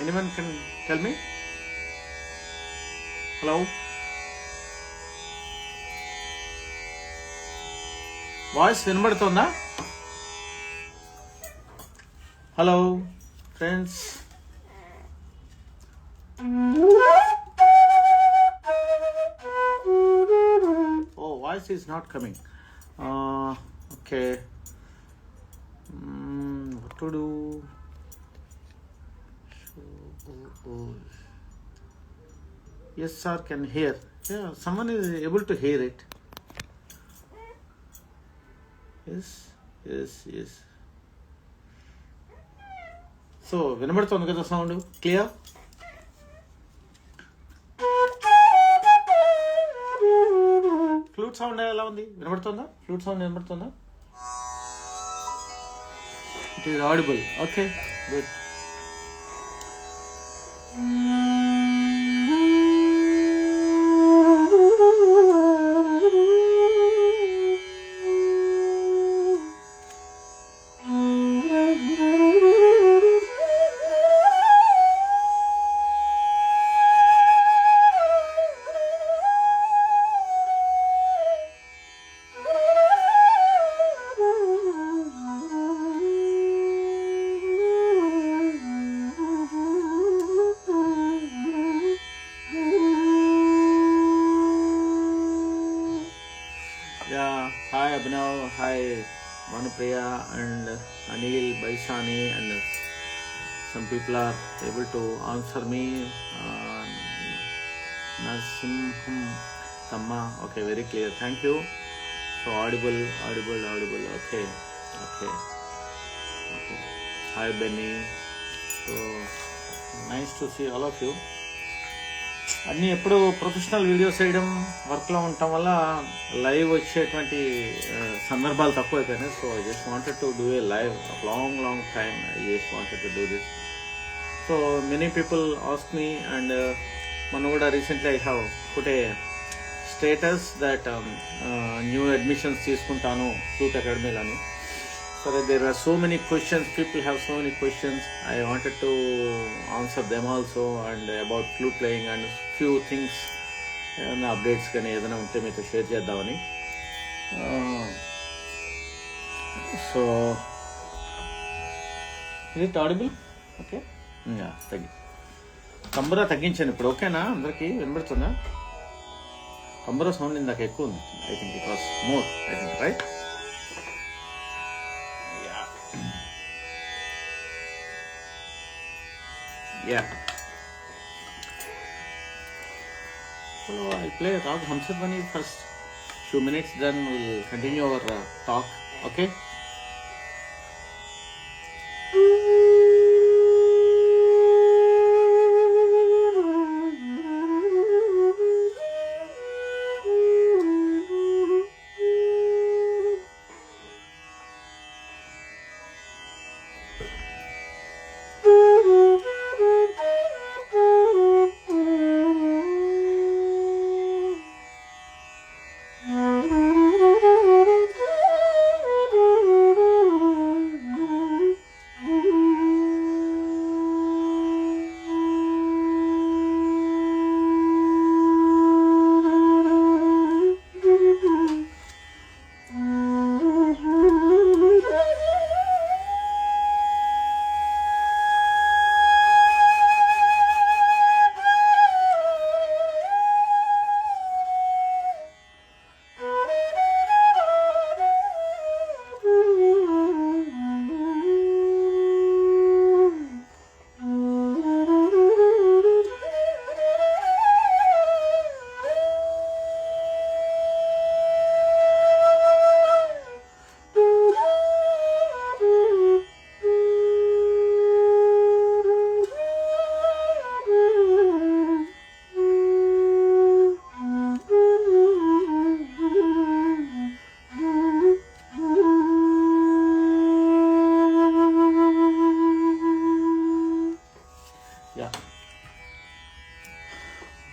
Anyone can tell me? Hello? Voice వినబడుతుందా? Hello friends. Oh, voice is not coming. Okay. What to do? Yes, sir, can hear. Yeah, someone is able to hear it. Yes. So వినబడుతుంది కదా sound clear? Flute sound ఎలా ఉంది? వినబడుతుందా? Flute sound వినబడుతుందా? It is audible. Okay, good. Hi Abhinav, hi Manupriya and Anil, Baisani, and some people are able to answer me. Nasimham Tamma, okay, very clear, thank you. So audible. Okay. Hi Benny. So nice to see all of you. అన్నీ ఎప్పుడు professional videos చేయడం, వర్క్లో ఉండటం వల్ల live వచ్చేటువంటి సందర్భాలు తక్కువైపోయినాయి. So I just wanted to do a live long time. I just wanted to do this. So many people ask me, and మనం కూడా recently I have put a status that new admissions తీసుకుంటాను flute అకాడమీలని. So there are so many questions, people have so many questions. I wanted to answer them also, and about flute playing and few things, updates కానీ ఏదైనా ఉంటే మీతో share చేద్దామని. So ఇది audible? Okay, కంబరా తగ్గించాను ఇప్పుడు. ఓకేనా? అందరికీ వినబడుతుందా? కంబరా సౌండ్ ఇందాక ఎక్కువ ఉంది. I think it was more, I think, right? Yeah. So I'll play Rag Hamsadvani first few minutes, then we'll continue our talk. Okay?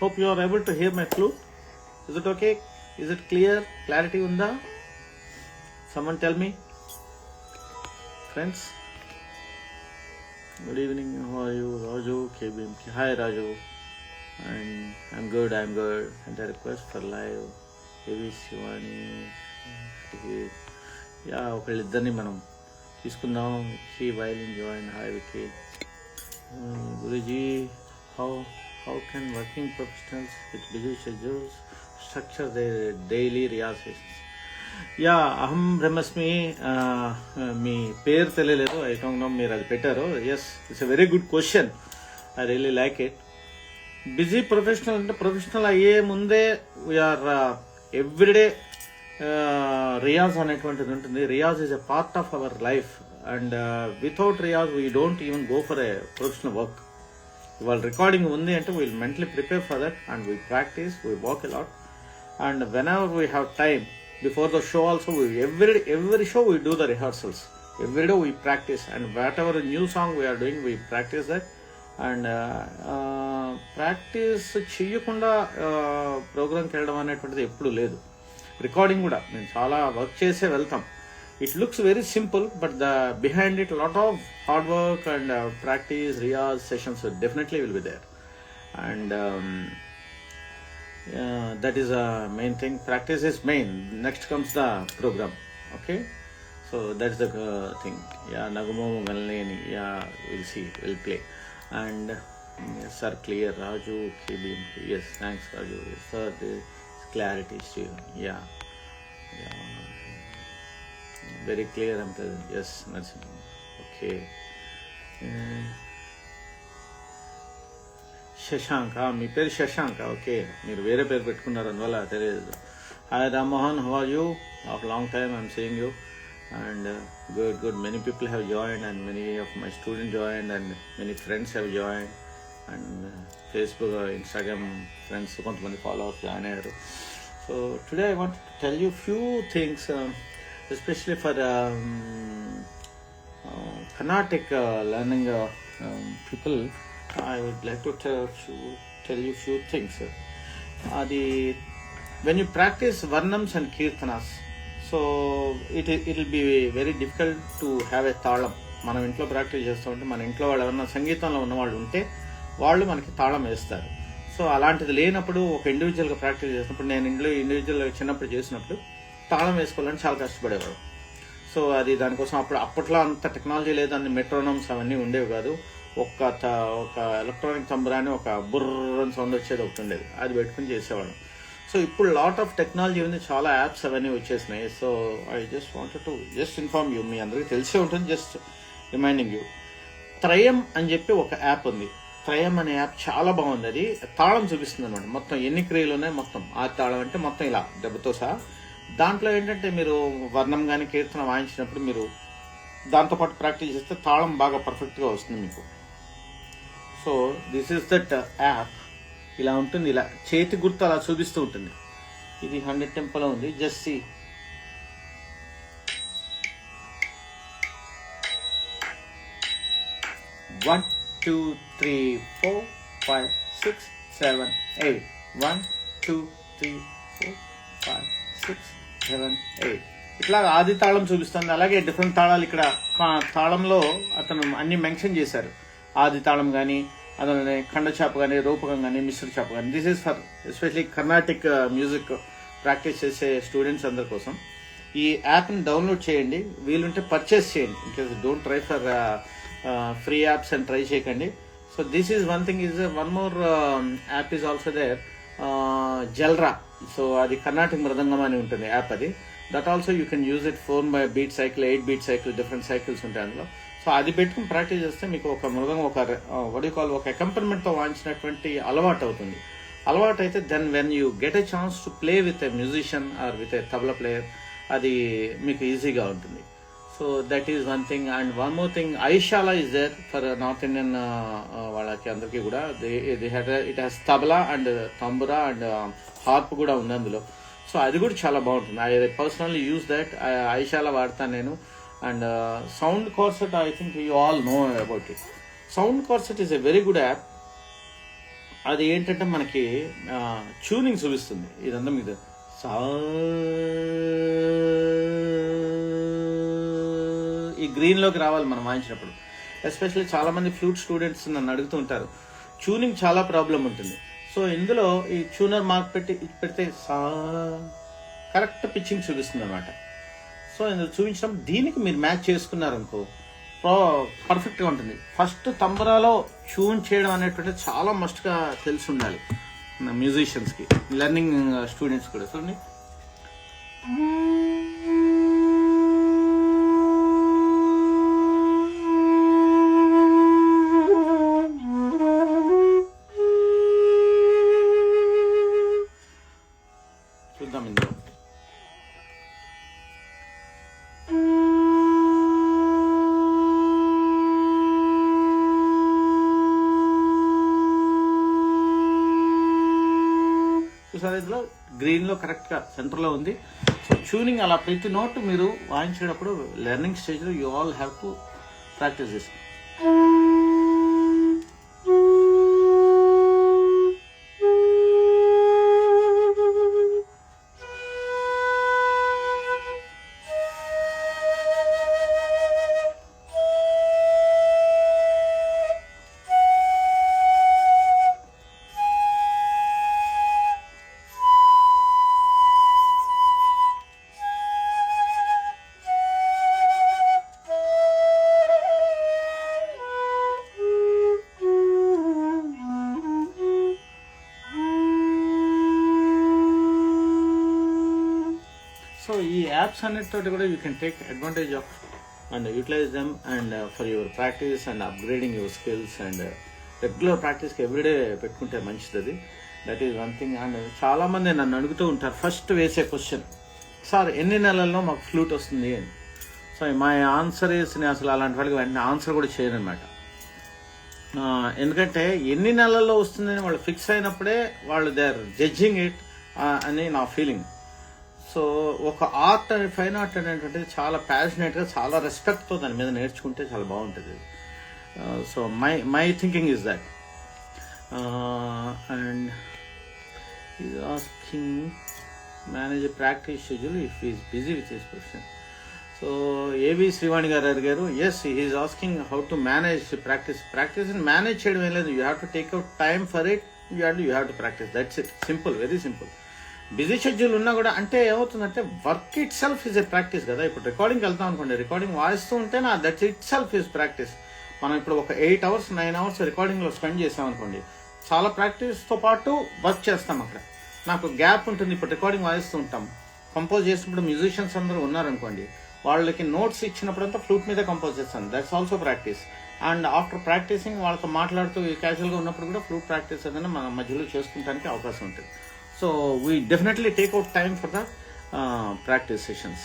Hope you are able to hear my flute. Is it okay? Is it clear? Clarity unda? Someone tell me, friends. Good evening. How are you, Raju? KBMK. Hi, Raju. And I'm good. And a request for live. Heavy Shivani. Yeah, ఒకళ్ళిద్దరిని మనం తీసుకుందాం. Vicky, violin join. Hi, Vicky. Guruji, how can working professionals with busy schedules structure their daily riyaz sessions? Yeah అహం బ్రహ్మస్మి. మీ పేరు తెలియలేదు, I don't no మీరు అది పెట్టారు. Yes, it's a very good question. I really like it. Busy professional అంటే professional అయ్యే ముందే we are everyday riyaz అనేటువంటిది ఉంటుంది. Riyaz is a part of our life and without riyaz we don't even go for a professional work. ఇవాళ recording ఉంది అంటే we'll mentally prepare for that and we practice, we walk a lot. And whenever we have time before the show also, every show we do the rehearsals. Every day we practice, and whatever new song we are doing, we practice that. And practice చెయ్యకుండా ప్రోగ్రామ్కి వెళ్ళడం అనేటువంటిది ఎప్పుడు లేదు. Recording కూడా మేము చాలా work చేసే వెళ్తాం. It looks very simple, but the behind it lot of hard work and practice, riyaz sessions definitely will be there. And that is a main thing. Practice is main. Next comes the program. Okay, so that's the thing. Yeah, Nagumo Galneni. Yeah, we'll see. We'll play. And yes, sir, clear. Raju KBM. Yes, thanks, Raju. Yes, sir, the clarity still. Yeah. Very clear. I'm telling. Yes, that's okay. Shashank, మీ పేరు Shashank. Okay, మీరు వేరే పేరు పెట్టుకున్నారు, అందువల్ల తెలియదు. Hi Rammohan, how are you? Of long time I'm seeing you. And good many people have joined and many of my student joined and many friends have joined and Facebook, Instagram friends కొంతమంది followers join అయ్యారు. So today I want to tell you few things, especially for Carnatic learning people. I would like to tell you few things. When you practice varnams and kirtanas, so it will be very difficult to have a తాళం. మనం ఇంట్లో practice చేస్తూ ఉంటే, మన ఇంట్లో వాళ్ళు ఎవరన్నా సంగీతంలో ఉన్నవాళ్ళు ఉంటే వాళ్ళు మనకి తాళం వేస్తారు. సో అలాంటిది లేనప్పుడు ఒక ఇండివిజువల్గా ప్రాక్టీస్ చేసినప్పుడు, నేను ఇండివిజువల్గా చిన్నప్పుడు చేసినప్పుడు తాళం వేసుకోవాలని చాలా కష్టపడేవాడు. సో అది దానికోసం అప్పట్లో అంత టెక్నాలజీ లేదు, అన్ని మెట్రోనమ్స్ అవన్నీ ఉండేవి కాదు. ఒక ఎలక్ట్రానిక్ తంబరాని ఒక బుర్రని సౌండ్ వచ్చేది ఒకటి ఉండేది, అది పెట్టుకుని చేసేవాళ్ళం. సో ఇప్పుడు లాట్ ఆఫ్ టెక్నాలజీ ఉంది, చాలా యాప్స్ అవన్నీ వచ్చేసినాయి. So I just wanted to inform you, మీ అందరికీ తెలిసే ఉంటుంది, జస్ట్ రిమైండింగ్ యూ. త్రయం అని చెప్పి ఒక యాప్ ఉంది. త్రయం అనే యాప్ చాలా బాగుంది. అది తాళం చూపిస్తుంది అనమాట, మొత్తం ఎన్ని క్రియలు ఉన్నాయి మొత్తం. ఆ తాళం అంటే మొత్తం ఇలా దెబ్బతో సహా. దాంట్లో ఏంటంటే మీరు వర్ణం కానీ కీర్తన వాయించినప్పుడు మీరు దాంతోపాటు ప్రాక్టీస్ చేస్తే తాళం బాగా పర్ఫెక్ట్గా వస్తుంది మీకు. So this is that app. ఇలా ఉంటుంది, ఇలా చేతి గుర్తు అలా చూపిస్తూ ఉంటుంది. ఇది 100 టెంపో ఉంది. జస్ట్ సీ, వన్ 2 3 4 5 6 7 8 1 2 3 4 5 6 7 8 ఇట్లా ఆది తాళం చూపిస్తుంది. అలాగే డిఫరెంట్ తాళాలు ఇక్కడ తాళంలో అతను అన్ని మెన్షన్ చేశారు. ఆది తాళం కానీ, అదే ఖండచాప కానీ, రూపకం కానీ, మిశ్ర చాప కానీ. This is for especially Carnatic music practice చేసే స్టూడెంట్స్ అందరి కోసం. ఈ యాప్ని డౌన్లోడ్ చేయండి, వీలుంటే పర్చేస్ చేయండి. In case don't try for free apps అని ట్రై చేయకండి. So this is one thing. Is one more app is also there, Jalra. So అది కర్ణాటిక్ మృదంగం అని ఉంటుంది యాప్. అది that also you can use it 4 beat cycle, 8 beat cycle, different cycles ఉంటాయి అందులో. So అది పెట్టుకుని ప్రాక్టీస్ చేస్తే మీకు ఒక మృదంగం, ఒక అకంపన్మెంట్తో వాయించినటువంటి అలవాటు అవుతుంది. అలవాటు అయితే then when you get a chance to play with a musician or with a tabla player, అది మీకు ఈజీగా ఉంటుంది. So that is one thing. And one more thing, ఐశాలా is there for north Indian వాళ్ళకి అందరికీ కూడా. It has tabla and tambura and harp కూడా ఉంది అందులో. సో అది కూడా చాలా బాగుంటుంది. I personally use that. ఐశాలా వాడతాను నేను. అండ్ సౌండ్ కార్సెట్, I think you all know about it. Sound corset is a very good app. అది ఏంటంటే మనకి ట్యూనింగ్ చూపిస్తుంది. ఇదంతా మీకు ఈ గ్రీన్లోకి రావాలి మనం వాయించినప్పుడు. ఎస్పెషల్లీ చాలామంది ఫ్లూట్ స్టూడెంట్స్ నన్ను అడుగుతూ ఉంటారు, ట్యూనింగ్ చాలా ప్రాబ్లం ఉంటుంది. సో ఇందులో ఈ ట్యూనర్ మార్క్ పెడితే కరెక్ట్ పిచ్చింగ్ చూపిస్తుంది అనమాట. సో ఇందులో చూపించడం దీనికి మీరు మ్యాచ్ చేసుకున్నారనుకో పర్ఫెక్ట్గా ఉంటుంది. ఫస్ట్ తంబరాలో ట్యూన్ చేయడం అనేటువంటి చాలా మస్ట్గా తెలిసి ఉండాలి మ్యూజిషియన్స్కి, లెర్నింగ్ స్టూడెంట్స్ కూడా. చూడండి, చూద్దాం ఇందులో. చూసారా, ఇందులో గ్రీన్లో కరెక్ట్గా సెంటర్లో ఉంది. సో ట్యూనింగ్ అలా ప్రతి నోట్ మీరు వాయించేటప్పుడు లెర్నింగ్ స్టేజ్లో you all have to practice this. So ఈ యాప్స్ అన్నిటితోటి కూడా you can take advantage of and utilize them and for your practice and upgrading your skills and regular ప్రాక్టీస్కి ఎవ్రీడే పెట్టుకుంటే మంచిది అది. That is one thing. And చాలామంది నన్ను అడుగుతూ ఉంటారు ఫస్ట్ వేసే క్వశ్చన్, సార్ ఎన్ని నెలల్లో మాకు ఫ్లూట్ వస్తుంది అని. సో మై ఆన్సర్ ఈస్, నేను అసలు అలాంటి వాళ్ళకి వెంటనే ఆన్సర్ కూడా చేయను అనమాట. ఎందుకంటే ఎన్ని నెలల్లో వస్తుందని వాళ్ళు ఫిక్స్ అయినప్పుడే వాళ్ళు దే ఆర్ జడ్జింగ్ ఇట్ అని నా ఫీలింగ్. సో ఒక ఆర్ట్ అండ్ ఫైన్ ఆర్ట్ అనేటువంటిది చాలా ప్యాషనేట్గా, చాలా రెస్పెక్ట్తో దాని మీద నేర్చుకుంటే చాలా బాగుంటుంది. So my thinking is that. And is asking manage practice schedule if is busy with his profession. So A V Srivani గారు అడిగారు, yes he is asking how to manage ప్రాక్టీస్ని మేనేజ్ చేయడం ఏం లేదు. You have to take out time for it, you have to practice, that's it. Simple, very simple. Busy schedule ఉన్నా కూడా అంటే ఏమవుతుందంటే work itself is a practice కదా. ఇప్పుడు రికార్డింగ్కి వెళ్తాం అనుకోండి, రికార్డింగ్ వాయిస్తూ ఉంటే that's it self is practice. మనం ఇప్పుడు ఒక 8 hours 9 hours రికార్డింగ్లో స్పెండ్ చేసాం అనుకోండి, చాలా ప్రాక్టీస్తో పాటు వర్క్ చేస్తాం. అక్కడ నాకు గ్యాప్ ఉంటుంది. ఇప్పుడు రికార్డింగ్ వాయిస్తూ ఉంటాం, కంపోజ్ చేసినప్పుడు మ్యూజిషియన్స్ అందరూ ఉన్నారనుకోండి, వాళ్ళకి నోట్స్ ఇచ్చినప్పుడంతా ఫ్లూట్ మీద కంపోజ్ చేస్తాను, that's also practice. And after practicing వాళ్ళతో మాట్లాడుతూ క్యాజువల్గా ఉన్నప్పుడు కూడా ఫ్లూట్ ప్రాక్టీస్ ఏదైనా మన మధ్యలో చేసుకుంటానికి అవకాశం ఉంటుంది. So we definitely take out time for the practice sessions.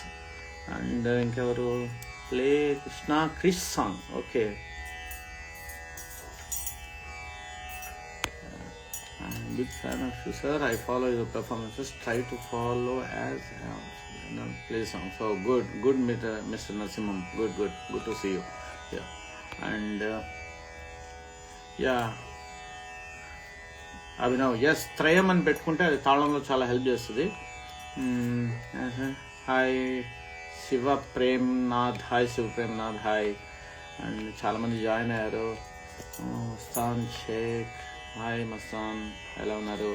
And ఇంకెవరు, play Krishna Krish song, okay. Big fan of you, sir. I follow your performances. Try to follow as play song. So good, Mr. Narasimham. Good to see you. Yeah, and yeah. Abhinav, yes త్రయం అని పెట్టుకుంటే అది తాళంలో చాలా help చేస్తుంది. Hi Shiva Premnath, hi Shiva Premnath, hi. And చాలామంది join అయ్యారు. Mastan Shaik, hi Mastan, ఎలా ఉన్నారు?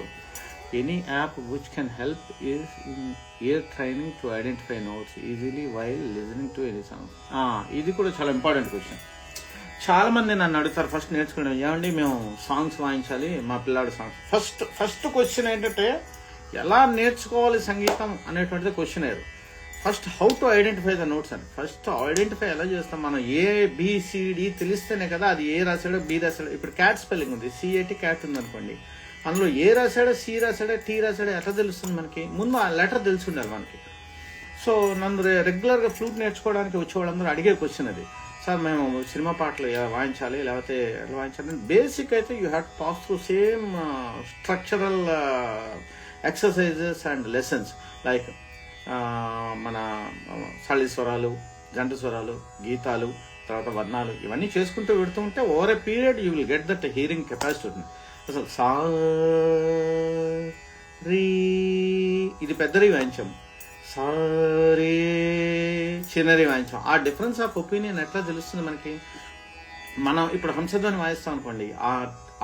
Any app which can help is in ear training to identify notes easily while listening to any song. ఇది కూడా చాలా ఇంపార్టెంట్ క్వశ్చన్. చాలా మంది నన్ను అడుగుతారు ఫస్ట్ నేర్చుకునే, ఏమండి మేము సాంగ్స్ వాయించాలి, మా పిల్లాడు సాంగ్స్. ఫస్ట్ క్వశ్చన్ ఏంటంటే ఎలా నేర్చుకోవాలి సంగీతం అనేటువంటిది క్వశ్చన్ అయ్యారు. First how to identify the notes అని. ఫస్ట్ ఐడెంటిఫై ఎలా చేస్తాం మనం? ABCD తెలిస్తేనే కదా అది ఏ రాశాడో బి రాశాడో. ఇప్పుడు క్యాట్ స్పెల్లింగ్ ఉంది, CAT క్యాట్ ఉంది అనుకోండి, అందులో ఏ రాశాడో C రాశాడో T రాశాడో ఎట్లా తెలుస్తుంది మనకి? ముందు ఆ లెటర్ తెలిసి ఉండాలి మనకి. సో నన్ను రెగ్యులర్గా ఫ్లూట్ నేర్చుకోవడానికి వచ్చేవాళ్ళందరూ అడిగే క్వశ్చన్ అది. సార్ మేము సినిమా పాటలు వాయించాలి, లేకపోతే ఎలా వాయించాలి? బేసిక్ అయితే you have to pass through same structural exercises and lessons like మన సళి స్వరాలు, జంట స్వరాలు, గీతాలు, తర్వాత వర్ణాలు, ఇవన్నీ చేసుకుంటూ పెడుతూ ఉంటే over a period you will get that hearing capacity ఉంటుంది. అసలు సా రీ ఇది పెద్దది వాయించాం, సారీ చిన్నది వాయించాం. ఆ డిఫరెన్స్ ఆఫ్ ఒపీనియన్ ఎట్లా తెలుస్తుంది మనకి? మనం ఇప్పుడు హంసధ్వని వాయిస్తాం అనుకోండి,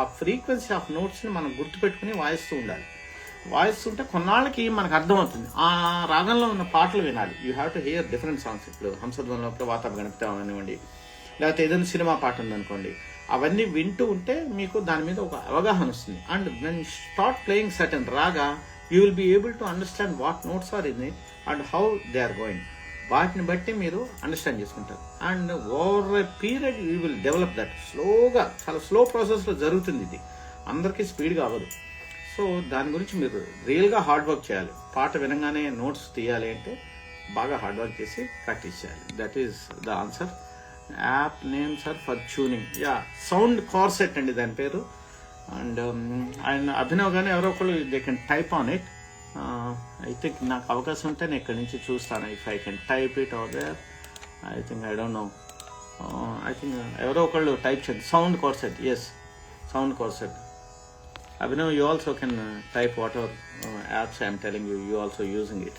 ఆ ఫ్రీక్వెన్సీ ఆఫ్ నోట్స్ని మనం గుర్తుపెట్టుకుని వాయిస్తూ ఉండాలి. వాయిస్తుంటే కొన్నాళ్ళకి మనకు అర్థమవుతుంది. ఆ రాగంలో ఉన్న పాటలు వినాలి. You have to hear different songs. ఇప్పుడు హంసధ్వనిలో ప్రభాత గణపతి అవనివ్వండి, లేకపోతే ఏదైనా సినిమా పాట ఉందనుకోండి, అవన్నీ వింటూ ఉంటే మీకు దాని మీద ఒక అవగాహన వస్తుంది. And when start playing certain raga, you will be able to understand what notes are in it and how they are going. వాటిని బట్టి మీరు అండర్స్టాండ్ చేసుకుంటారు. And over a period you will develop that. స్లోగా, చాలా స్లో ప్రాసెస్లో జరుగుతుంది ఇది, అందరికీ స్పీడ్గా అవ్వదు. సో దాని గురించి మీరు రియల్గా హార్డ్ వర్క్ చేయాలి. పాట వినగానే నోట్స్ తీయాలి అంటే బాగా హార్డ్ వర్క్ చేసి ప్రాక్టీస్ చేయాలి. That is the answer. App names are for tuning. Yeah, Soundcorset అండి దాని పేరు. అండ్ ఆయన అభినవ్ కానీ ఎవరో ఒకళ్ళు they can type on it. I think నాకు అవకాశం ఉంటే నేను ఇక్కడి నుంచి చూస్తాను. If I can type it or there, I think, I don't know, I think ఎవరో ఒకళ్ళు టైప్ చేయండి. Soundcorset, yes, Soundcorset. Abhinav, you also can type whatever apps I am telling you, you also using it.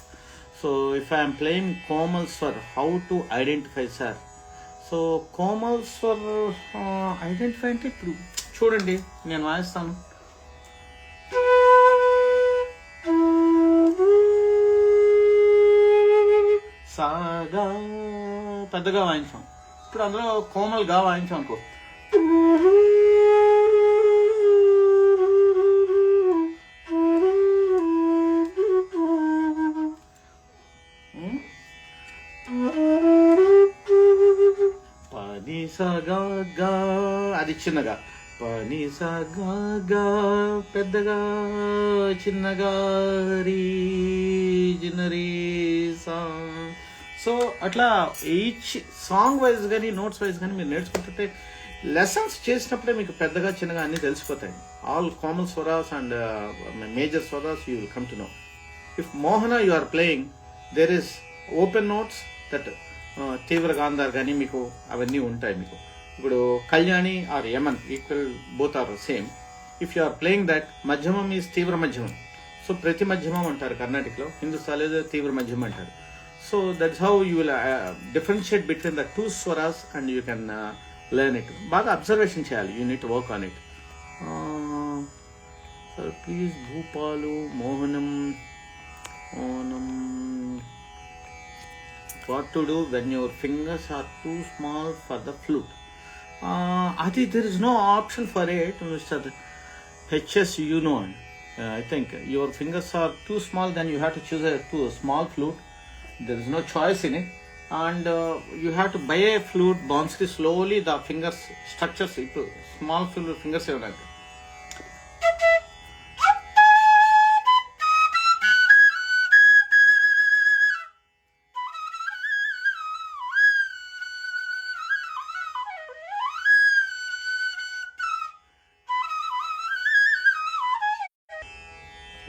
So if I am playing Komal Swar, how to identify, sir? So Komal Swar identify అంటే ఇప్పుడు చూడండి, నేను వాయిస్తాను. సాగా పెద్దగా వాయించాం. ఇప్పుడు అందులో కోమల్గా వాయించాం అనుకో, పని సగా, అది చిన్నగా, పని సగా పెద్దగా, చిన్నగా రీ చిన్నరీ సాంగ్. సో అట్లా ఈచ్ సాంగ్ వైజ్ కానీ నోట్స్ వైజ్ కానీ మీరు నేర్చుకుంటుంటే లెసన్స్ చేసినప్పుడే మీకు పెద్దగా చిన్నగా అన్నీ తెలిసిపోతాయి. All common swaras and major swaras you will come to know. If Mohana you are playing, there is open notes that tivra gandhar కానీ మీకు అవన్నీ ఉంటాయి. మీకు ఇప్పుడు Kalyani or Yaman equal, both are same. If you are playing that, madhyamam is tivra madhyamam. So ప్రతి మధ్యమం అంటారు కర్ణాటకలో, హిందుస్థానీలో తీవ్ర మధ్యమం అంటారు. So that's how you will differentiate between the two swaras and you can learn it. బాగా అబ్జర్వేషన్ చేయాలి, you need work on it. Sir please, Bhupalu Mohanam ఓనం. What to do when your fingers are too small for the flute? Adi, there is no option for it, Mr. HS, you know. I think your fingers are too small, then you have to choose a small flute. There is no choice in it. And you have to buy a flute, bounce it slowly, the fingers structures, small flute fingers.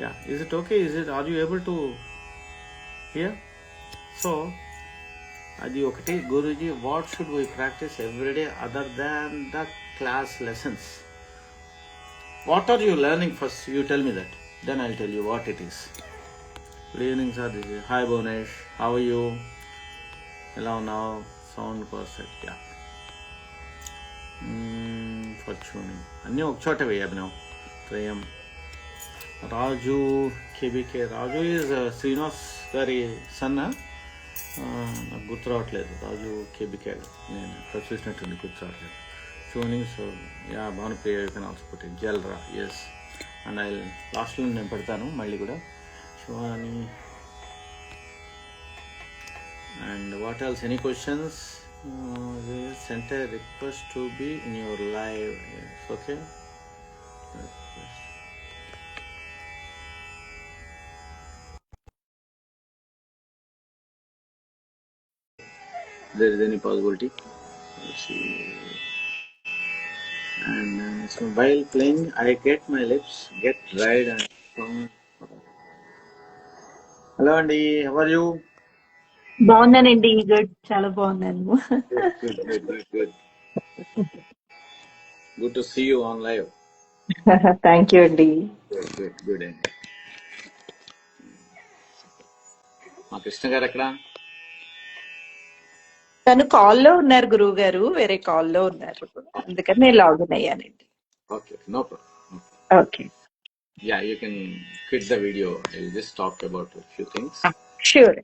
Yeah, is it okay? Are you able to hear? So, adi okati, Guruji, what should we practice every day other than the class lessons? What are you learning first? You tell me that. Then I'll tell you what it is. Good evening, sir. This is hi, Bhunesh. How are you? Hello now. Sound corset. Yeah. For tuning. Anni ok chote ve abhinav. Prayam. Raju KBK. Raju is Srinivas గారి sun. నాకు గుర్తు రావట్లేదు. రాజు KBK నేను ఇక్కడ చూసినట్టుంది, గుర్తు రావట్లేదు. Tuning. So yeah, Bhanupriya you can also put it. Jalra, yes. And I లాస్ట్లో నేను పెడతాను మళ్ళీ కూడా. Shivani. And what else, any questions? Sent a request to be in your live. Okay. There is any possibility. Let's see. And so while playing, I get my lips get dried and. Hello Andy, how are you? బాగున్నానండి. Good, చాలా బాగున్నాను. Good. Good to see you on live. Thank you అండి. Good అండి. మా కృష్ణ గారు ఎక్కడ? తను కాల్లో ఉన్నారు గురువు గారు, వేరే కాల్లో ఉన్నారు, అందుకని నేను లాగిన్ అయ్యానండి. Okay, no problem. Okay, Yeah, you can quit the video. I'll just talk about a few things. Sure.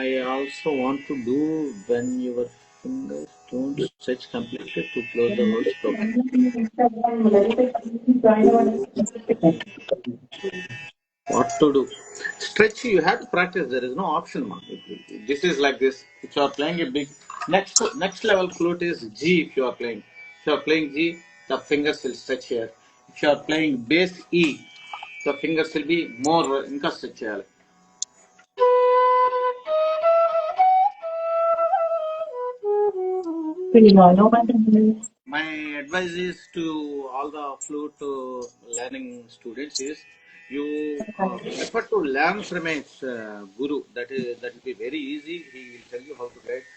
I also want to do when your fingers don't stretch completely to close the holes properly. What to do? Stretch, you have to practice. There is no option, man. This is like this. If you are playing a big next level flute is G. If you are playing, G, the fingers will stretch here. If you are playing bass E, the fingers will be more ఇంకా stretch చేయాలి. My advice is to all the flute learning students is you prefer to learn from a guru. That will be very easy. He will tell you how to write.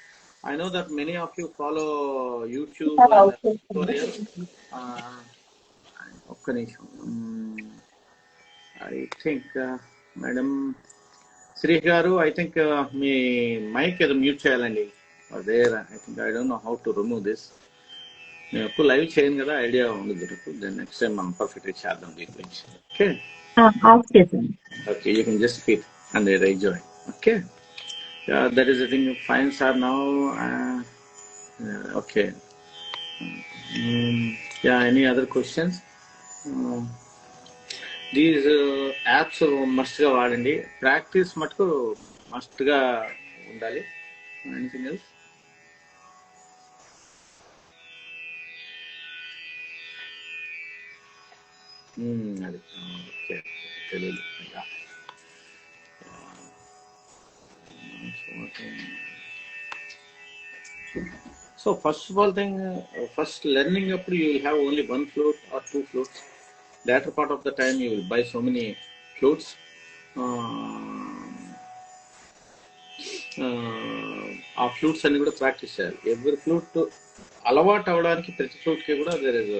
I know that many of you follow YouTube and tutorials. ఒక్క నిమిషం. I think madam Sri గారు, I think మీ mike ఏదో mute చేయాలండి. There I think I don't know how to remove this. నేను ఎక్కువ live చేయను కదా, ఐడియా ఉండదు. దెన్ నెక్స్ట్ టైం మనం పర్ఫెక్ట్గా చేద్దాం దీని గురించి. Okay okay, you can just speak and enjoy. Okay, that is the thing. Fines are now okay. Yeah, any other questions? These apps మస్ట్గా వాడండి. ప్రాక్టీస్ మటుకు మస్ట్గా ఉండాలి. Anything else? అది ఓకే, తెలియదు. So first of all thing, first learning అప్పుడు you will have only 1 flute or 2 flutes. Later part of the time you will buy so many flutes. ఆ flutes అన్ని కూడా ప్రాక్టీస్ చేయాలి. ఎవ్రీ ఫ్లూట్ అలవాటు అవడానికి ప్రతి ఫ్లూట్కి కూడా there is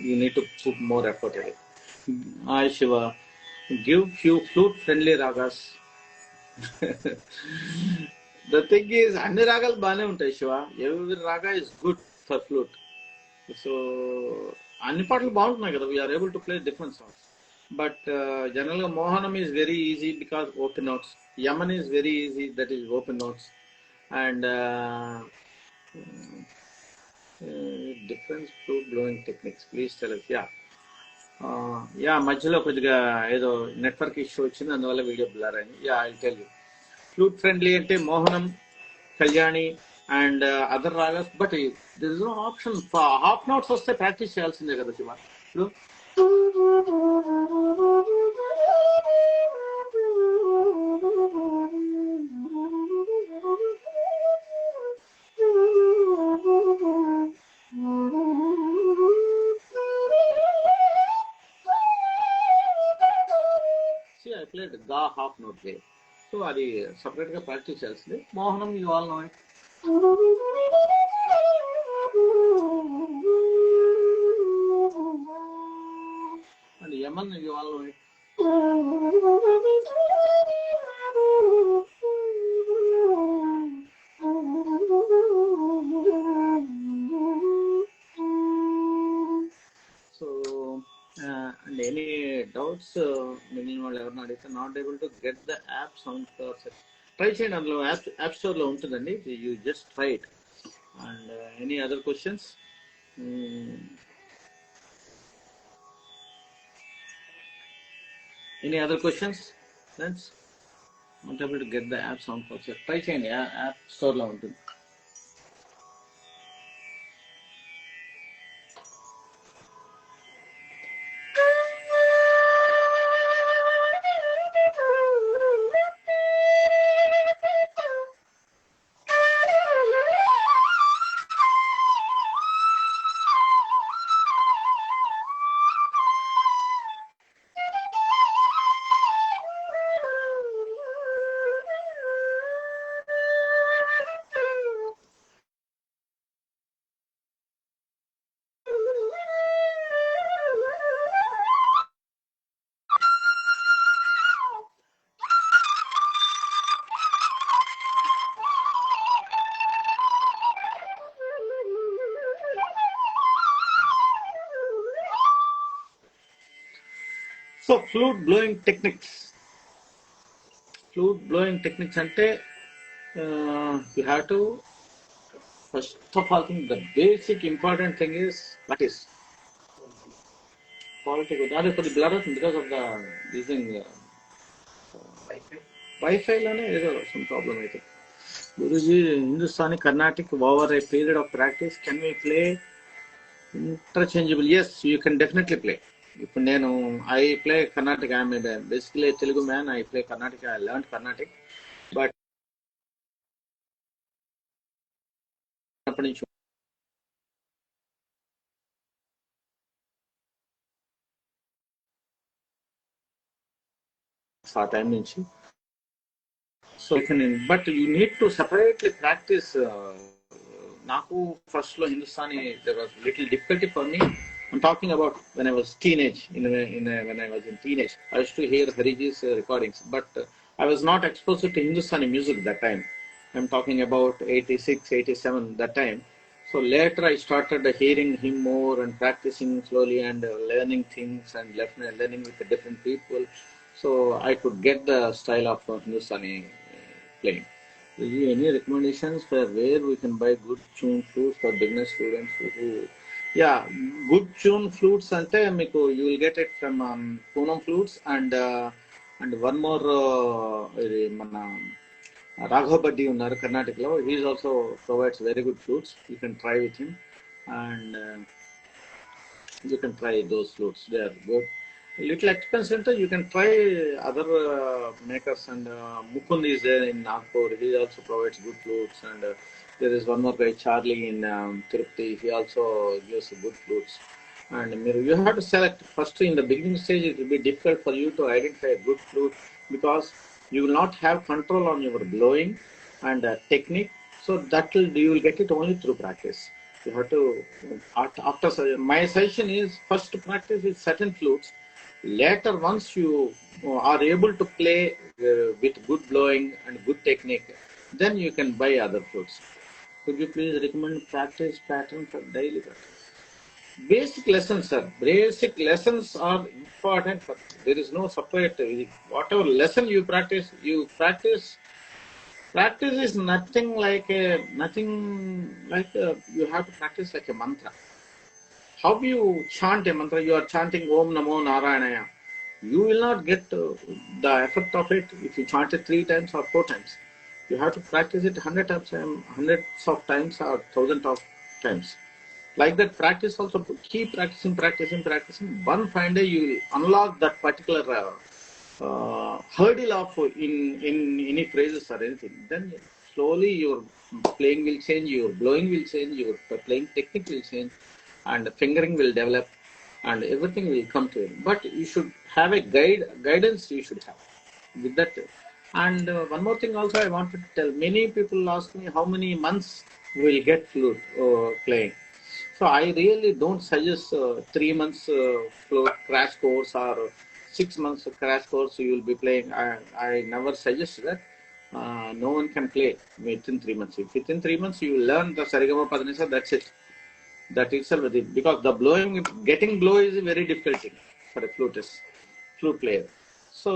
you need to put more effort. అది hi Shiva, give few flute friendly ragas. The thing is అన్ని రాగాలు బాగానే ఉంటాయి Shiva. Every raga is good for flute. So అన్ని పాటలు బాగుంటున్నాయి కదా, we are able to play different songs. But జనరల్గా Mohanam is very easy because open notes. Yaman is very easy, that is open notes. And difference flute blowing techniques please tell us. Yeah మధ్యలో కొద్దిగా ఏదో network issue వచ్చింది, అందువల్ల video blur అయింది. Yeah I tell you. Flute friendly అంటే Mohanam, Kalyani and other ragas. But there is no option. Half notes వస్తే practice చేయాల్సిందే కదా శివ. ఇప్పుడు ఐ ప్లేడ్ గా హాఫ్ నోట్ దే. సో అది సపరేట్ గా ప్రాక్టీస్ చేయాల్సింది. Mohanam you all know it. And Yaman you all know it. So and any doubts మిగిలిన వాళ్ళు ఎవరైనా అడిగితే not able to get the app sound classes try చేయండి. అందులో యాప్ స్టోర్లో ఉంటుందండి, you just try it. And any other questions? Any other questions, friends? Not able to get the app sound culture. Try చేయండి, app స్టోర్లో ఉంటుంది. So flute blowing techniques. Flute blowing techniques అంటే you have to first of all thing the basic important thing is practice. Quality అదే కొద్ది blur అవుతుంది because of the using వైఫైలోనే ఏదో some problem అయితే. Guruji, Hindustani Carnatic over a period of practice can we play interchangeable? Yes, you can definitely play. ఇప్పుడు నేను I play Carnatic, I'm basically Telugu man, I play Carnatic, I learn Carnatic. But అప్పటి నుంచి ఆ time నుంచి so but you need to separately practice. నాకు first లో Hindustani there was little difficulty for me. I'm talking about when I was teenage. When I was in teenage, I used to hear Hariji's recordings, but I was not exposed to Hindustani music that time. I'm talking about 86, 87 that time. So later I started hearing him more and practicing slowly and learning things and learning with the different people. So I could get the style of Hindustani playing. Any recommendations for where we can buy good tune flutes for beginner students who? Yeah, good tune flutes ante meeku you will get it from Poonam Flutes and one more ఇది మన Raghav Bhatti unnaru Karnataka. He is also provides very good flutes. You can try with him and you can try those flutes. They are good. Little expensive, you can try other makers, and Mukund is there in Nagpur. He also provides good flutes, and there is one more guy, Charlie, in Tirupati. He also gives good flutes. And you have to select first in the beginning stage. It will be difficult for you to identify a good flute because you will not have control on your blowing and technique. So that you will get it only through practice. You have to after my suggestion is first to practice with certain flutes. Later, once you are able to play with good blowing and good technique, then you can buy other flutes. Could you please recommend practice pattern for daily practice? Basic lessons, sir. Basic lessons are important. There is no separate. Whatever lesson you practice, Practice is nothing like you have to practice like a mantra. How you chant a mantra? You are chanting Om Namo Narayanaya. You will not get the effect of it if you chant it 3 times or 4 times. You have to practice it hundreds of times or thousands of times. Like that, practice also. Keep practicing. One fine day you will unlock that particular hurdle of in any phrases or anything. Then slowly your playing will change, your blowing will change, your playing technique will change, and fingering will develop, and everything will come to it. But you should have a guidance. You should have with that. And one more thing also I wanted to tell. Many people ask me how many months will get flute playing. So I really don't suggest 3 months flute crash course or 6 months crash course you will be playing. I never suggest that. No one can play within 3 months. If within 3 months you learn the Sarigama Padanisa, that's it. That itself, because the getting blow is a very difficult thing for a flute player. So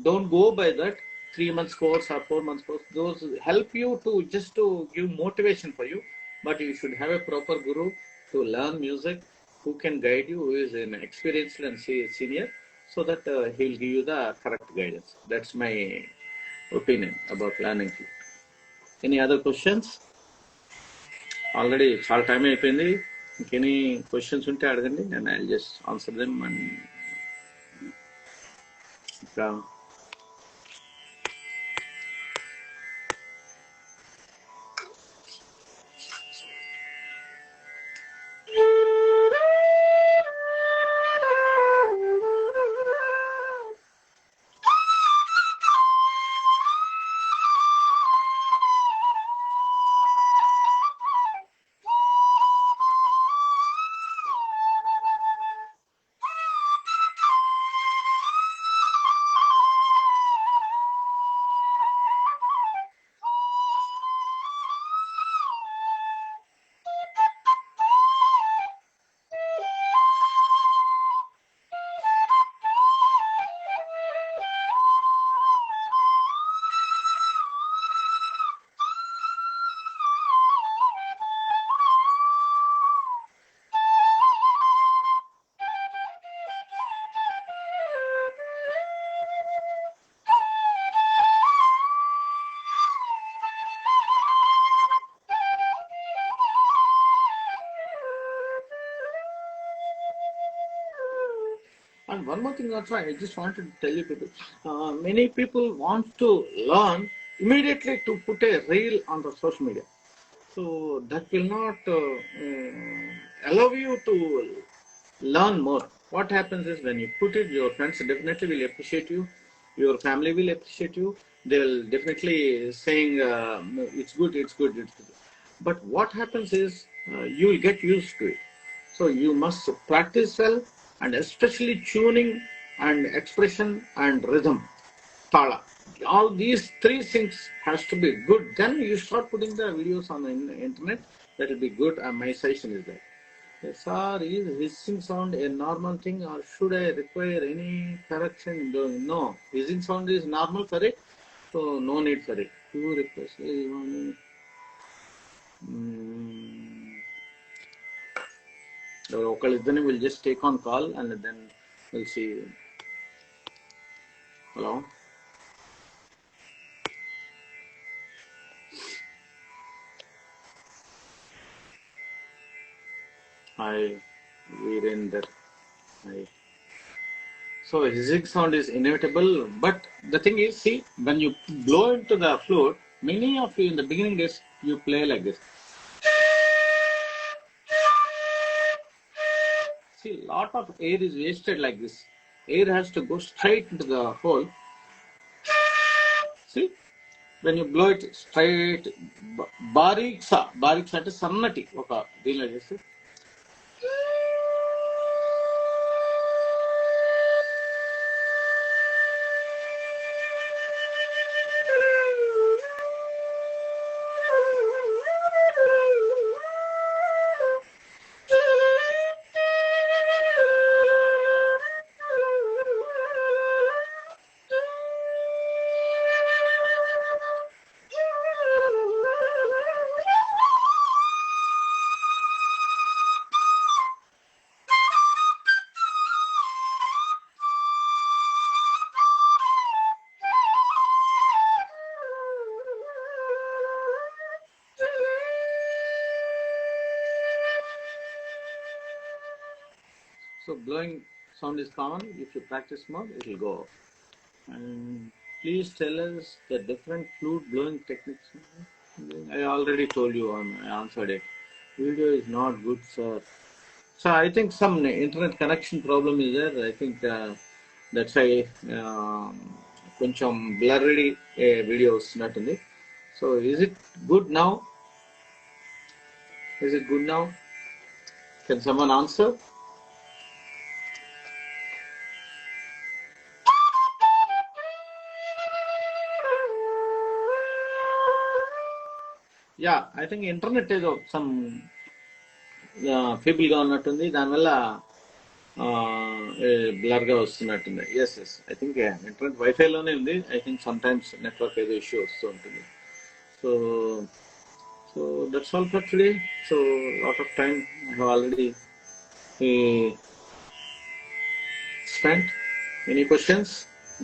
don't go by that 3 months course or 4 months course. Those help you to give motivation for you, but you should have a proper guru to learn music who can guide you, who is an experienced and senior, so that he will give you the correct guidance. That's my opinion about learning flute. Any other questions? Already చాలా time అయిపోయింది. ఇంకెనీ questions ఉంటే అడగండి, నేను I just answer them. And ఇంకా And one more thing also, I just wanted to tell you people, many people want to learn immediately to put a reel on the social media. So that will not allow you to learn more. What happens is when you put it, your friends definitely will appreciate you, your family will appreciate you. They will definitely saying it's good, it's good, it's good. But what happens is you will get used to it. So you must practice well, and especially tuning and expression and rhythm, tala. All these three things has to be good. Then you start putting the videos on the internet. That will be good. And my suggestion is that. Yes, sir, is hissing sound a normal thing, or should I require any correction? No, hissing sound is normal for it, so no need for it. Who request? Then we'll just take on call and then we'll see. Hello. Hi, Virender. Hi. So hissing sound is inevitable, but the thing is, see, when you blow into the flute, many of you in the beginning days you play like this. See, lot of air is wasted like this. Air has to go straight into the hole. See, when you blow it straight, bariksa అంటే సన్నటి ఒక దీనిలో చేస్తే So blowing sound is common. If you practice more, it will go. And please tell us the different flute blowing techniques. I already told you I answered it. Video is not good, sir. So I think some internet connection problem is there. I think that's why కొంచెం blurry video వస్తున్నట్టుంది. So is it good now? Is it good now? Can someone answer? Yeah, I think internet ఏదో some feeble గా ఉన్నట్టుంది, దానివల్ల blur గా వస్తున్నట్టుంది. Yes I think internet wifi లోనే ఉంది. I think some times network ఏదో issue వస్తూ ఉంటుంది. So so that's all for today. So lot of time I have already spent. Any questions?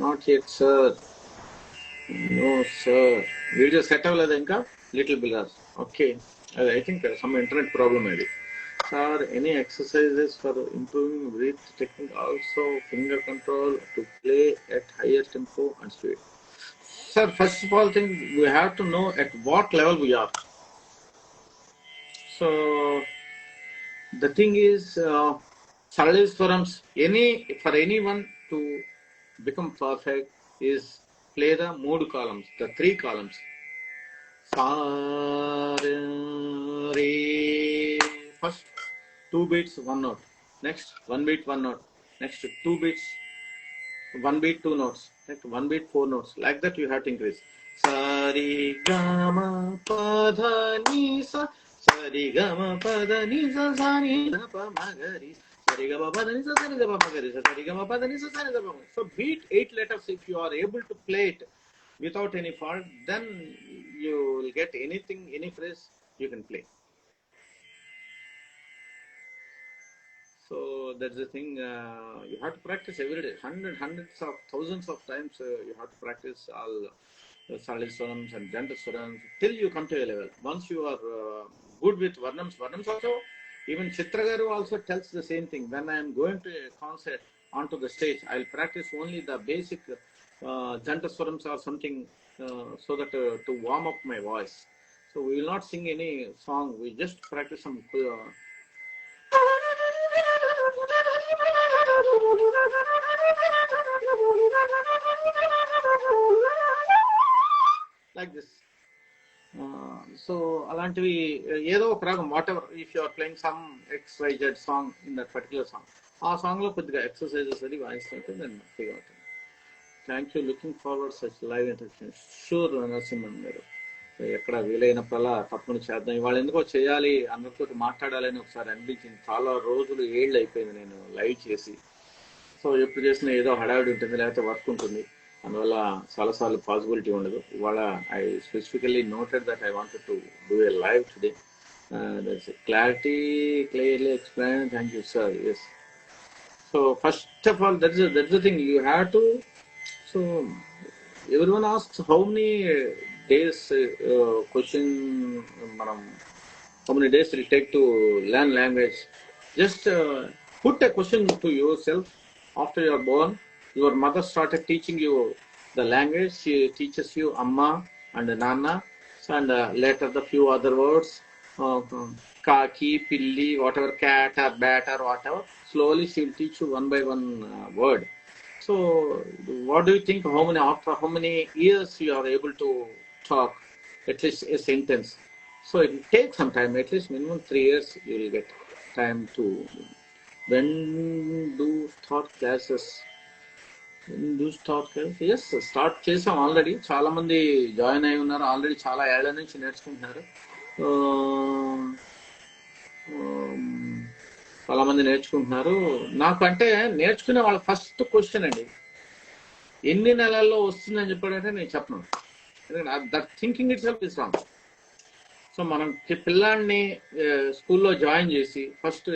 Not yet sir. No sir, video set అవ్వలేదు ఇంకా. Little blurs. Okay, అది I think some internet problem అది. Sir, any exercises for improving breath technique, also finger control to play at higher tempo and speed? Sir, first of all, thing we have to know at what level we are. So the thing is, Saraleswarams, for anyone to become perfect is play the mood columns, the 3 columns. Sa, re, first 2 beats 1 note, next 1 beat 1 note, next 2 beats 1 beat 2 notes, next 1 beat 4 notes. Like that you have to increase. Sari gama pada ni sa, sari gama pada ni sa, sari gama magari, sari gama pada ni sa, sari gama magari, sari gama pada ni sa, sari gama. So beat 8 letters. If you are able to play it without any fault, then you will get anything, any phrase you can play. So that's the thing. You have to practice every day, hundreds of thousands of times. You have to practice all Saraleswarams and Jantaswarams till you come to a level. Once you are good with Varnams also, even Chitra Garu also tells the same thing. When I am going to a concert, onto the stage, I'll practice only the basic Janta Swarams or something so that to warm up my voice. So we will not sing any song. We just practice some like this. So అలాంటివి ఏదో ఒక రాగం whatever if you are playing some XYZ song in that particular song, ఆ song లో కొద్దిగా exercises అది వాయిస్తుంటే దాన్ని ఫ్రీగా అవుతుంది. Thank you, looking forward such live interaction. Sure Narasimhan గారు, ఎక్కడ వీలైనప్పుడల్లా తప్పని చేద్దాం. ఇవాళ ఎందుకో చేయాలి, అందరితో మాట్లాడాలని ఒకసారి అనిపించింది. చాలా రోజులు ఏళ్ళు అయిపోయింది నేను లైవ్ చేసి. సో ఎప్పుడు చేసినా ఏదో హడావిడి ఉంటుంది, లేకపోతే వర్క్ ఉంటుంది, అందువల్ల చాలాసార్లు పాసిబిలిటీ ఉండదు. ఇవాళ I specifically noted that I wanted to do a live today. Clarity clearly explain. Thank you sir. Yes. So first of all that's the thing you have to. So everyone asks how many days question manam how many days will it take to learn language. Just put a question to yourself. After you are born, your mother started teaching you the language. She teaches you amma and nana, and later the few other words, kaki, pilli, whatever, cat or bat or whatever. Slowly she will teach you one by one word. So what do you think, after how many years you are able to talk at least a sentence? So it will take some time, at least minimum 3 years you will get time to. When do start classes? Yes, start చేసాం already. చాలా మంది join అయి ఉన్నారు already, చాలా ఏళ్ల నుంచి నేర్చుకుంటున్నారు. చాలా మంది నేర్చుకుంటున్నారు. నాకు అంటే నేర్చుకునే వాళ్ళ ఫస్ట్ క్వశ్చన్ అండి, ఎన్ని నెలల్లో వస్తుందని చెప్పాడంటే నేను చెప్పను. ఎందుకంటే that thinking it self is wrong. So మనం పిల్లాడిని స్కూల్లో జాయిన్ చేసి ఫస్ట్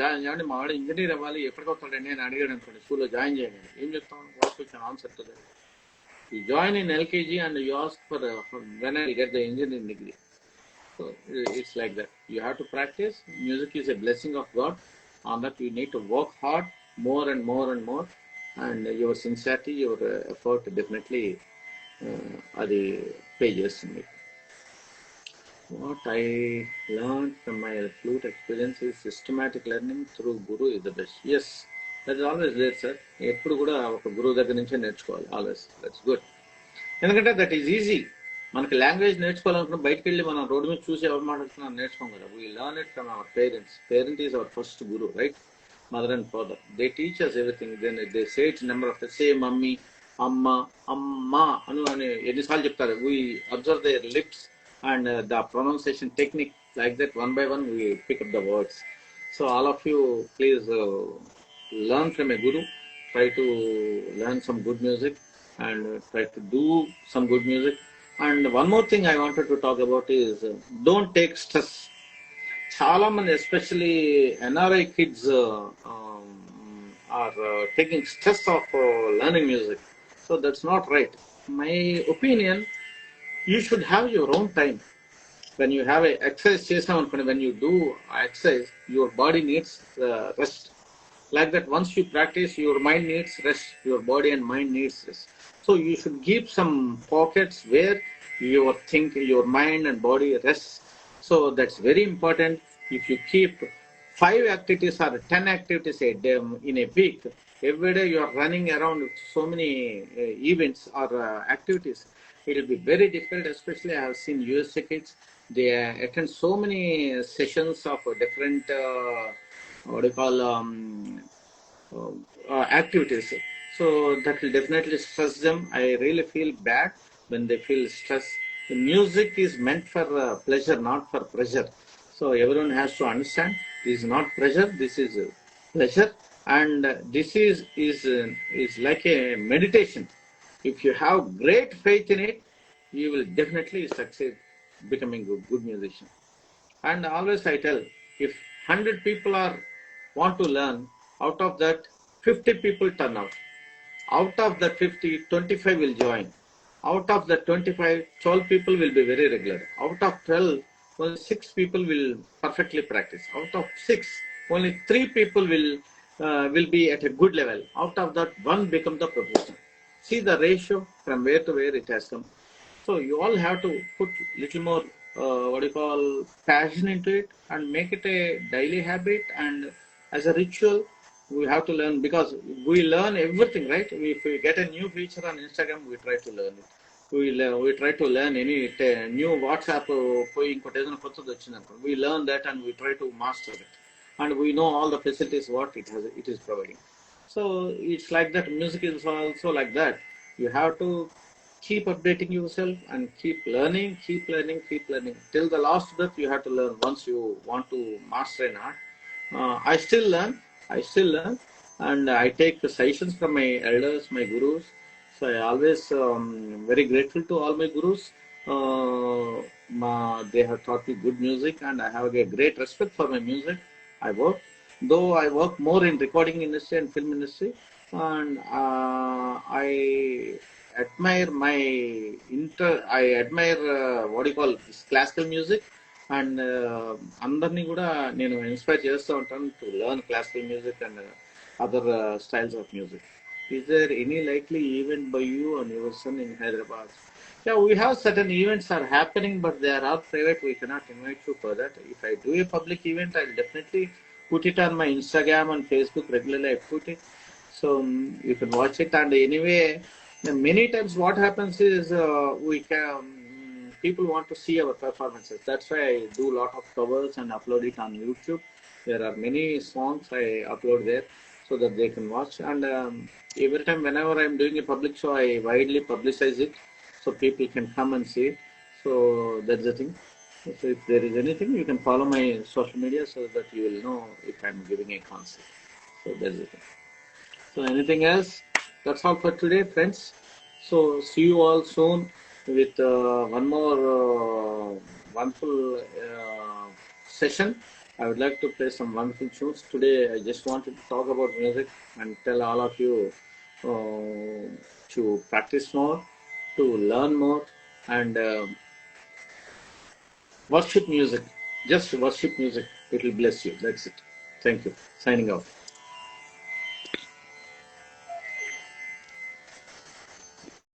జాయిన్ చేయండి, మా వాడు ఇంజనీర్ అవ్వాలి ఎప్పటికొస్తాడండి అని అడిగాడు అనుకోండి, స్కూల్లో జాయిన్ చేయండి, ఏం చెప్తాం? What question answer to that. You join in LKG and you ask for when I get the engineering degree. So it's like that. You have to practice. Music is a blessing of God. On that you need to work hard more and more and more, and your sincerity, your effort definitely adi pay chesthundi. What I learned from my flute experience is systematic learning through guru is the best. Yes, that is always there, sir. Eppudu kuda oka guru దగ్గర నుంచే నేర్చుకోవాలి always. That's good. ఎందుకంటే that is easy. మనకి language నేర్చుకోవాలనుకున్న బయటకు వెళ్ళి మనం road మీద చూసి ఎవరు మాట్లాడుతున్నా నేర్చుకోం కదా. We learn it from our parents. Parent is our first guru, right? Mother and father, they teach us everything. Then they say it number of say mummy, అమ్మ, అమ్మ అని ఎన్నిసార్లు చెప్తారు. We observe their lips and the pronunciation technique. Like that, one by one we pick up the words. So all of you please learn from a guru. Try to learn some good music and try to do some good music. And one more thing I wanted to talk about is don't take stress. Chala mandi, especially NRI kids, are taking stress of learning music. So that's not right. My opinion, you should have your own time. When you have a exercise chesam anukondi, when you do exercise, your body needs rest. Like that, once you practice, your mind needs rest, your body and mind needs rest. So you should keep some pockets where your mind and body rest. So that's very important. If you keep 5 activities or 10 activities a day in a week, every day you are running around with so many events or activities, it will be very difficult. Especially I have seen USA kids, they attend so many sessions of different activities. So that will definitely stress them. I really feel bad when they feel stress. The music is meant for pleasure, not for pressure. So everyone has to understand, this is not pressure, this is pleasure, and this is like a meditation. If you have great faith in it, you will definitely succeed becoming a good musician. And always I tell, if 100 people want to learn, out of that 50 people turn out. Out of the 50, 25 will join. Out of the 25, 12 people will be very regular. Out of 12, only 6 people will perfectly practice. Out of 6, only 3 people will will be at a good level. Out of that, one become the professional. See the ratio from where to where it has come. So you all have to put little more what do you call passion into it and make it a daily habit and as a ritual. We have to learn because we learn everything, right? If we get a new feature on Instagram, we try to learn it. We try to learn any new WhatsApp పోయి ఇంకోటి ఏదైనా కొత్తది వచ్చిందనుకో, we learn that and we try to master it, and we know all the facilities what it is providing. So it's like that. Music is also like that. You have to keep updating yourself and keep learning, keep learning till the last breath. You have to learn once you want to master an art. I still learn, and I take suggestions from my elders, my gurus. So I always very grateful to all my gurus. They have taught me good music, and I have a great respect for my music. Though I work more in recording industry and film industry, and I admire my I admire what do you call this classical music, and అందరినీ కూడా నేను inspire చేస్తూ ఉంటాను to learn classical music and other styles of music. Is there any likely event by you and your son in Hyderabad? Yeah, we have certain events are happening, but they are all private. We cannot invite you for that. If I do a public event, I'll definitely put it on my Instagram and Facebook regularly. I put it, so you can watch it. And anyway, many times what happens is we can people want to see our performances. That's why I do a lot of covers and upload it on YouTube. There are many songs I upload there so that they can watch. And every time, whenever I'm doing a public show, I widely publicize it so people can come and see it. So that's the thing. So if there is anything, you can follow my social media so that you will know if I'm giving a concert. So that's the thing. So anything else? That's all for today, friends. So see you all soon with one more wonderful session. I would like to play some wonderful tunes. Today I just wanted to talk about music and tell all of you to practice more, to learn more, and worship music. Just worship music. It will bless you. That's it. Thank you. Signing off.